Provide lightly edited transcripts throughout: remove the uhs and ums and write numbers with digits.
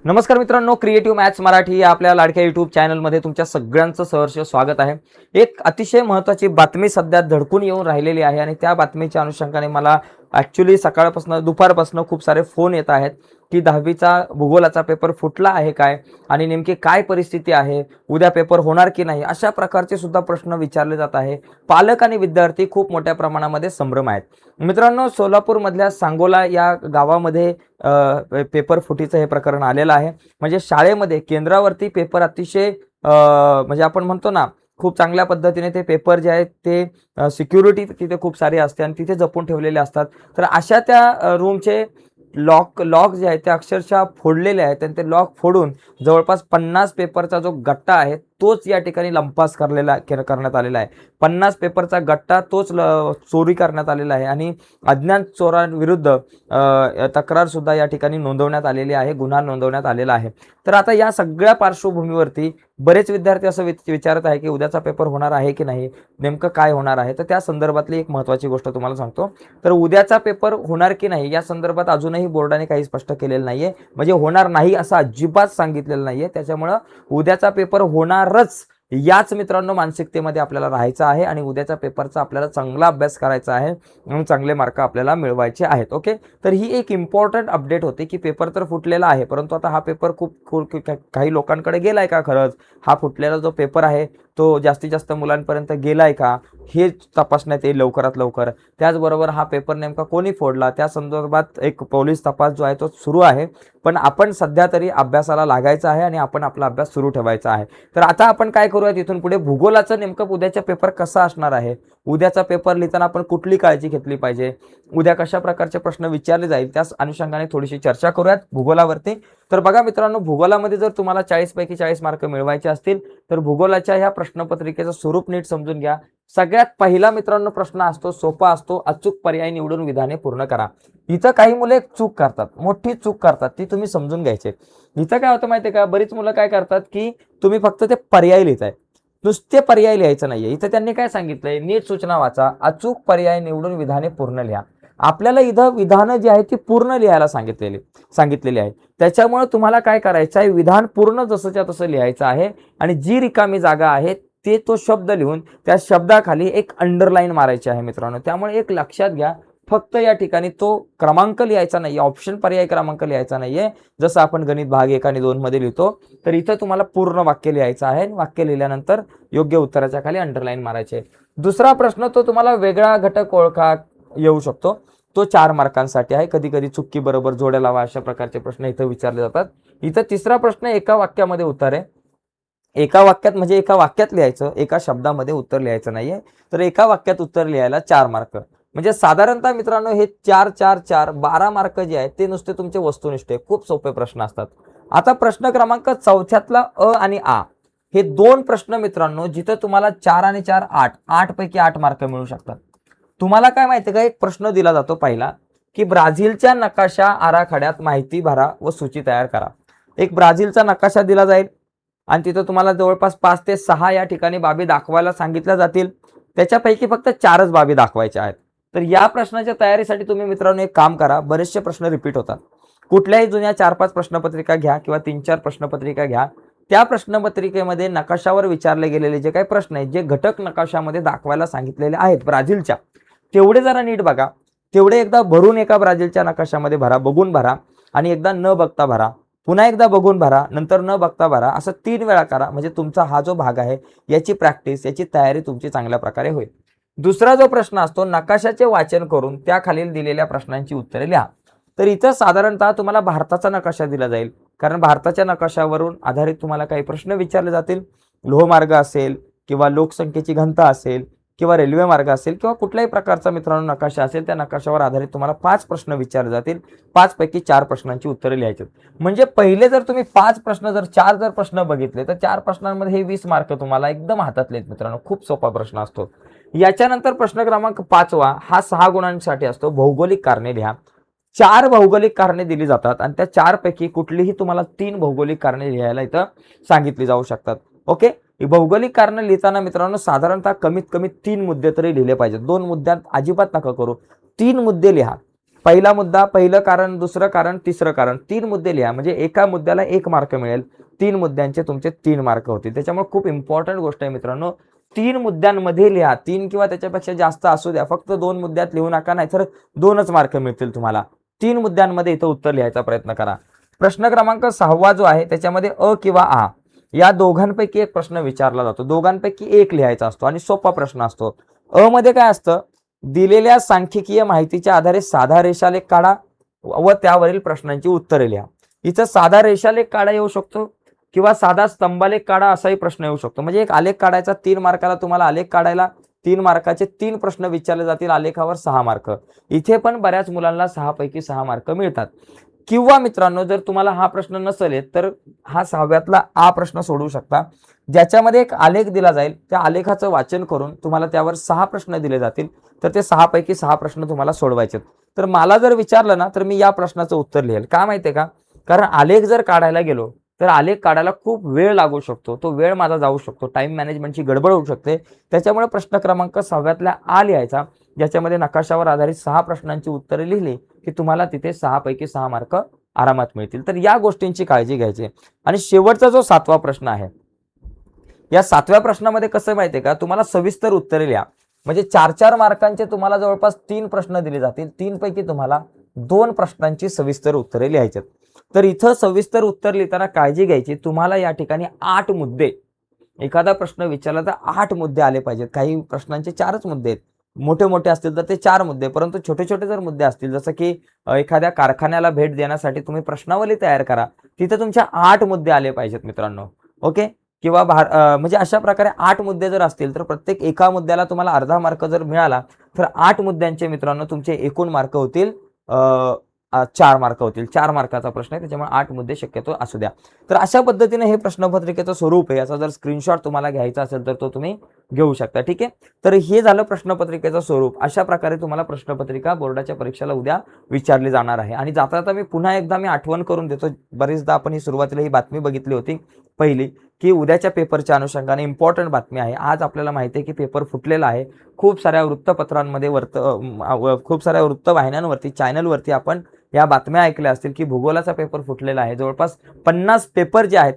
नमस्कार मित्रांनो, creative maths Marathi या आपल्या लाडक्या युट्यूब चॅनलमध्ये तुमच्या सगळ्यांचं सहर्ष स्वागत आहे। एक अतिशय महत्त्वाची बातमी सध्या धडकून येऊन राहिलेली आहे आणि त्या बातमीच्या अनुषंगाने मला ॲक्च्युअली सकाळपासून दुपारपासून खूप सारे फोन येत आहेत की 10वीचा भूगोलाचा पेपर फुटला आहे काय आणि नेमकी काय परिस्थिती आहे, उद्या पेपर होणार की नाही, अशा प्रकारचे सुद्धा प्रश्न विचारले जात आहे। पालक आणि विद्यार्थी खूप मोठ्या प्रमाणामध्ये संभ्रम आहेत। मित्रांनो, सोलापूरमधल्या सांगोला या गावामध्ये पेपर फुटीचं हे प्रकरण आलेलं आहे। म्हणजे शाळेमध्ये केंद्रावरती पेपर अतिशय म्हणजे आपण म्हणतो ना, खूप चांगल्या पद्धतीने ते पेपर जे आहेत ते सिक्युरिटी तिथे खूप सारी असते आणि तिथे जपून ठेवलेले असतात। तर अशा त्या रूमचे लॉक जे आहेत ते अक्षरशः फोडलेले आहेत आणि ते लॉक फोडून जवळपास 50 पेपरचा जो गट्टा आहे तोच या ठिकाणी लंपास करण्यात आलेला आहे। 50 पेपरचा गट्टा तोच चोरी करण्यात आलेला आहे आणि अज्ञात चोरांविरुद्ध तक्रार सुद्धा या ठिकाणी नोंदवण्यात आलेली आहे, गुन्हा नोंदवण्यात आलेला आहे। तर आता या सगळ्या पार्श्वभूमीवरती बरेच विद्यार्थी असं विचारत आहे की उद्याचा पेपर होणार आहे की नाही, नेमकं काय होणार आहे। तर त्या संदर्भातली एक महत्त्वाची गोष्ट तुम्हाला सांगतो। तर उद्याचा पेपर होणार की नाही या संदर्भात अजूनही बोर्डाने काही स्पष्ट केलेलं नाहीये, म्हणजे होणार नाही असं अजिबात सांगितलेलं नाहीये। त्याच्यामुळं उद्याचा पेपर होणारच याच मित्रांनो मानसिकतेमध्ये आपल्याला राहायचं आहे आणि उद्याच्या पेपरचा आपल्याला चांगला अभ्यास करायचा आहे आणि चांगले मार्क आपल्याला मिळवायचे आहेत। ओके, तर ही एक इम्पॉर्टंट अपडेट होती की पेपर तर फुटलेला आहे, परंतु आता हा पेपर खूप काही लोकांकडे गेलाय का, खरंच हा फुटलेला जो पेपर आहे तो जास्तीत जास्त मुलांपर्यंत गेलाय का, हे तपासण्यात येईल लवकरात लवकर। त्याचबरोबर हा पेपर नेमका कोणी फोडला त्या संदर्भात एक पोलीस तपास जो आहे तो सुरू आहे। पण आपण सध्या तरी अभ्यासाला लागायचं आहे आणि आपण आपला अभ्यास सुरू ठेवायचा आहे। तर आता आपण काय करूयात, इथून पुढे भूगोलाचं नेमकं उद्याचा पेपर कसा असणार आहे, उद्याचा पेपर लिहिताना आपण कुठली काळजी घेतली पाहिजे, उद्या कशा प्रकारचे प्रश्न विचारले जाईल, त्याच अनुषंगाने थोडीशी चर्चा करूयात भूगोलावरती। तर बघा मित्रांनो, भूगोलामध्ये जर तुम्हाला 40 पैकी 40 मार्क मिळवायचे असतील तर भूगोलाच्या ह्या प्रश्नपत्रिकेचं स्वरूप नीट समजून घ्या। सगळ्यात पहिला मित्रांनो प्रश्न असतो, सोपा असतो, अचूक पर्याय निवडून विधाने पूर्ण करा। इथं काही मुलं एक चूक करतात, मोठी चूक करतात, ती तुम्ही समजून घ्यायची। इथं काय होतं माहितीये का, बरीच मुलं काय करतात की तुम्ही फक्त ते पर्याय लिहिताय, नुसते पर्याय लिहायचं नाहीये। इथं त्यांनी काय सांगितलंय, नीट सूचना वाचा, अचूक पर्याय निवडून विधाने पूर्ण लिहा। आपल्याला इथं विधानं जी आहेत ती पूर्ण लिहायला सांगितलेली आहे। त्याच्यामुळे तुम्हाला काय करायचं आहे, विधान पूर्ण जसंच्या तसं लिहायचं आहे आणि जी रिकामी जागा आहे ते तो शब्द लिहून त्या शब्दाखाली एक अंडरलाईन मारायची आहे मित्रांनो। त्यामुळे एक लक्षात घ्या, फक्त या ठिकाणी तो क्रमांक लिहायचा नाहीये, ऑप्शन पर्याय क्रमांक लिहायचा नाहीये, जसं आपण गणित भाग 1 आणि 2 मध्ये लिहितो। तर इथं तुम्हाला पूर्ण वाक्य लिहायचं आहे। वाक्य लिहिल्यानंतर योग्य उत्तराच्या खाली अंडरलाईन मारायचे। दुसरा प्रश्न तो तुम्हाला वेगळा घटक ओळखा येऊ शकतो, तो 4 मार्कांसाठी आहे। कधी कधी चुक्की बरोबर जोड्या लावा अशा प्रकारचे प्रश्न इथं विचारले जातात। इथं तिसरा प्रश्न एका वाक्यामध्ये उत्तर आहे। एका वाक्यात म्हणजे एका वाक्यात लिहायचं, एका शब्दामध्ये उत्तर लिहायचं नाहीये। तर एका वाक्यात उत्तर लिहायला 4 मार्क, म्हणजे साधारणतः मित्रांनो हे 4 4 4 12 मार्क जे आहेत ते नुसते तुमचे वस्तुनिष्ठ खूप सोपे प्रश्न असतात। आता प्रश्न क्रमांक 4थ्यातला अ आणि आ हे दोन प्रश्न मित्रांनो, जिथं तुम्हाला 4 आणि 4 8 पैकी 8 मार्क मिळू शकतात। तुम्हाला काय माहिती का, एक प्रश्न दिला जातो पहिला की ब्राझीलच्या नकाशा आराखड्यात माहिती भरा व सूची तयार करा। एक ब्राझीलचा नकाशा दिला जाईल आणि तिथं तुम्हाला जवळपास 5 ते 6 या ठिकाणी बाबी दाखवायला सांगितल्या जातील, त्याच्यापैकी फक्त 4च बाबी दाखवायच्या आहेत। तर या प्रश्नाच्या तयारीसाठी तुम्ही मित्रांनो एक काम करा, बरेचसे प्रश्न रिपीट होतात, कुठल्याही जुन्या 4-5 प्रश्नपत्रिका घ्या किंवा 3-4 प्रश्नपत्रिका घ्या, त्या प्रश्नपत्रिकेमध्ये नकाशावर विचारले गेलेले जे काही प्रश्न आहेत, जे घटक नकाशामध्ये दाखवायला सांगितलेले आहेत ब्राझीलच्या, तेवढे जरा नीट बघा, तेवढे एकदा भरून एका ब्राझीलच्या नकाशामध्ये भरा, बघून भरा आणि एकदा न बघता भरा, पुन्हा एकदा बघून भरा, नंतर न बघता भरा, असं 3 वेळा करा। म्हणजे तुमचा हा जो भाग आहे याची प्रॅक्टिस, याची तयारी तुमची चांगल्या प्रकारे होईल। दुसरा जो प्रश्न असतो, नकाशाचे वाचन करून त्या खालील दिलेल्या प्रश्नांची उत्तरे लिहा। तर इथं साधारणतः तुम्हाला भारताचा नकाशा दिला जाईल, कारण भारताच्या नकाशावरून आधारित तुम्हाला काही प्रश्न विचारले जातील। लोहमार्ग असेल किंवा लोकसंख्येची घनता असेल किंवा रेल्वे मार्ग असेल किंवा कुठल्याही प्रकारचा मित्रांनो नकाशा असेल, त्या नकाशावर आधारित तुम्हाला 5 प्रश्न विचारले जातील। 5 पैकी 4 प्रश्नांची उत्तरे लिहायची। म्हणजे पहिले जर तुम्ही 5 प्रश्न जर 4 जर प्रश्न बघितले तर 4 प्रश्नांमध्ये हे 20 मार्क तुम्हाला एकदम हातातले आहेत मित्रांनो, खूप सोपा प्रश्न असतो। याच्यानंतर प्रश्न क्रमांक 5वा हा 6 गुणांसाठी असतो, भौगोलिक कारणे लिहा। 4 भौगोलिक कारणे दिली जातात आणि त्या 4 पैकी कुठलीही तुम्हाला 3 भौगोलिक कारणे लिहायला इथं सांगितली जाऊ शकतात। ओके, ही भौगोलिक कारणे लिहिताना मित्रांनो साधारणतः कमीत कमी 3 मुद्दे तरी लिहिले पाहिजेत। 2 मुद्द्यात अजिबात नका करू, 3 मुद्दे लिहा। पहिला मुद्दा, पहिलं कारण, दुसरं कारण, तिसरं कारण, 3 मुद्दे लिहा. म्हणजे एका मुद्द्याला 1 मार्क मिळेल. 3 मुद्द्यांचे तुमचे 3 मार्क होतील. त्याच्यामुळे खूप इम्पॉर्टंट गोष्ट आहे मित्रांनो. 3 मुद्द्यांमध्ये लिहा. 3 किंवा त्याच्यापेक्षा जास्त असू द्या. फक्त 2 मुद्द्यात लिहू नका, नाहीतर 2च मार्क मिळतील तुम्हाला. 3 मुद्द्यांमध्ये इथं उत्तर लिहायचा प्रयत्न करा. प्रश्न क्रमांक 6 जो आहे त्याच्यामध्ये अ किंवा आ या दोघांपैकी एक प्रश्न विचारला जातो. दोघांपैकी एक लिहायचा असतो आणि सोपा प्रश्न असतो. अ मध्ये काय असतं? दिलेल्या सांख्यिकीय माहितीच्या आधारे साधा रेषालेख काढा व त्यावरील प्रश्नांची उत्तरे लिहा. इथं साधा रेषालेख काढा येऊ शकतो किंवा साधा स्तंभालेख काढा असाही प्रश्न येऊ शकतो. म्हणजे एक आलेख काढायचा, 3 मार्काला तुम्हाला आलेख काढायला 3 मार्काचे 3 प्रश्न विचारले जातील. आलेखावर 6 मार्क. इथे पण बऱ्याच मुलांना 6 पैकी 6 मार्क मिळतात. किंवा मित्रांनो, जर तुम्हाला हा प्रश्न नसेल येत तर हा 6व्यातला आ प्रश्न सोडवू शकता, ज्याच्यामध्ये एक आलेख दिला जाईल. त्या आलेखाचं वाचन करून तुम्हाला त्यावर 6 प्रश्न दिले जातील. तर ते 6 पैकी 6 प्रश्न तुम्हाला सोडवायचे. तर मला जर विचारलं ना, तर मी या प्रश्नाचं उत्तर लिहेल. का माहितीये का? कारण आलेख जर काढायला गेलो तर आलेख काढायला खूप वेळ लागू शकतो. तो वेळ माझा जाऊ शकतो. टाइम मॅनेजमेंटची गडबड होऊ शकते. त्याच्यामुळे प्रश्न क्रमांक 6व्यातला आ लिहायचा, ज्याच्यामध्ये नकाशावर आधारित 6 प्रश्नांची उत्तरे लिहिली की तुम्हाला तिथे 6 पैकी 6 मार्क आरामात मिळतील. तर या गोष्टींची काळजी घ्यायची. आणि शेवटचा जो 7वा प्रश्न आहे, या 7व्या प्रश्नामध्ये कसं माहितीये का? तुम्हाला सविस्तर उत्तरे लिहा. म्हणजे 4-4 मार्कांचे तुम्हाला जवळपास 3 प्रश्न दिले जातील. 3 पैकी तुम्हाला 2 प्रश्नांची सविस्तर उत्तरे लिहायची. तर इथं सविस्तर उत्तर लिहिताना काळजी घ्यायची, तुम्हाला या ठिकाणी 8 मुद्दे, एखादा प्रश्न विचारला तर 8 मुद्दे आले पाहिजेत. काही प्रश्नांचे 4च मुद्दे आहेत. मोठे मोठे असतील तर ते 4 मुद्दे, परंतु छोटे छोटे जर मुद्दे असतील, जसं की एखाद्या कारखान्याला भेट देण्यासाठी तुम्ही प्रश्नावली तयार करा, तिथे तुमच्या 8 मुद्दे आले पाहिजेत मित्रांनो. ओके. किंवा म्हणजे अशा प्रकारे 8 मुद्दे जर असतील तर प्रत्येक एका मुद्द्याला तुम्हाला अर्धा मार्क जर मिळाला तर 8 मुद्द्यांचे मित्रांनो तुमचे एकूण मार्क होतील 4 मार्क होतील. 4 मार्काचा प्रश्न आहे, त्याच्यामुळे 8 मुद्दे शक्यतो असू द्या. तर अशा पद्धतीने हे प्रश्नपत्रिकेचं स्वरूप आहे. याचा जर स्क्रीनशॉट तुम्हाला घ्यायचा असेल तर तो तुम्ही घेऊ शकता. ठीक आहे. तर हे झालं प्रश्नपत्रिकेचं स्वरूप. अशा प्रकारे तुम्हाला प्रश्नपत्रिका बोर्डाच्या परीक्षेला उद्या विचारली जाणार आहे. आणि जाता जाता मी पुन्हा एकदा आठवण करून देतो. बरेचदा आपण ही सुरुवातीला ही बातमी बघितली होती पहिली, की उद्याच्या पेपरच्या अनुषंगाने इम्पॉर्टंट बातमी आहे. आज आपल्याला माहिती आहे की पेपर फुटलेला आहे. खूप साऱ्या वृत्तपत्रांमध्ये खूप साऱ्या वृत्तवाहिन्यांवरती, चॅनलवरती आपण या बातम्या ऐकल्या असतील की भूगोलाचा पेपर फुटलेला आहे. जवळपास 50 पेपर जे आहेत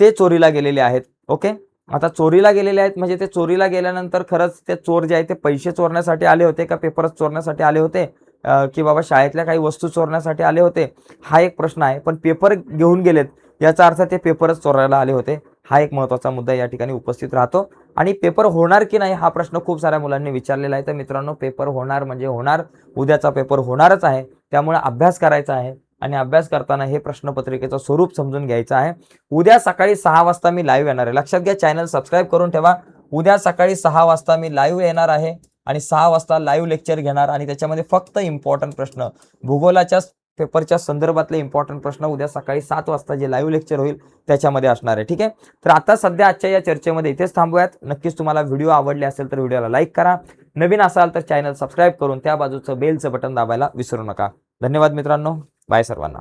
ते चोरीला गेलेले आहेत. ओके. आता चोरीला गेलेले आहेत म्हणजे ते चोरीला गेल्यानंतर खरंच ते चोर जे आहेत ते पैसे चोरण्यासाठी आले होते का पेपरच चोरण्यासाठी आले होते, की बाबा शाळेतल्या काही वस्तू चोरण्यासाठी आले होते, हा एक प्रश्न आहे. पण पेपर घेऊन गेलेत याचा अर्थ ते पेपरच चोरायला आले होते. हा एक महत्त्वाचा मुद्दा या ठिकाणी उपस्थित राहतो. आणि पेपर होणार की नाही हा प्रश्न खूप साऱ्या मुलांनी विचारलेला आहे. तर मित्रांनो, पेपर होणार म्हणजे होणार. उद्याचा पेपर होणारच आहे. त्यामुळे अभ्यास करायचा आहे आणि अभ्यास करताना हे प्रश्नपत्रिकेचं स्वरूप समजून घ्यायचं आहे. उद्या सकाळी 6 वाजता मी लाईव्ह येणार आहे. लक्षात घ्या, चॅनल सबस्क्राईब करून ठेवा. उद्या सकाळी 6 वाजता मी लाईव्ह येणार आहे आणि 6 वाजता लाईव्ह लेक्चर घेणार आणि त्याच्यामध्ये फक्त इम्पॉर्टंट प्रश्न, भूगोलाच्या पेपरच्या संदर्भातले इम्पॉर्टंट प्रश्न उद्या सकाळी 7 वाजता जे लाईव्ह लेक्चर होईल त्याच्यामध्ये असणार आहे. ठीक आहे. तर आता सध्या आजच्या या चर्चेमध्ये इथेच थांबूयात. नक्कीच तुम्हाला व्हिडिओ आवडले असेल तर व्हिडिओला लाईक करा. नवीन असाल तर चॅनल सबस्क्राईब करून त्या बाजूचं बेलचं बटन दाबायला विसरू नका. धन्यवाद मित्रांनो. बाय सर्वांना.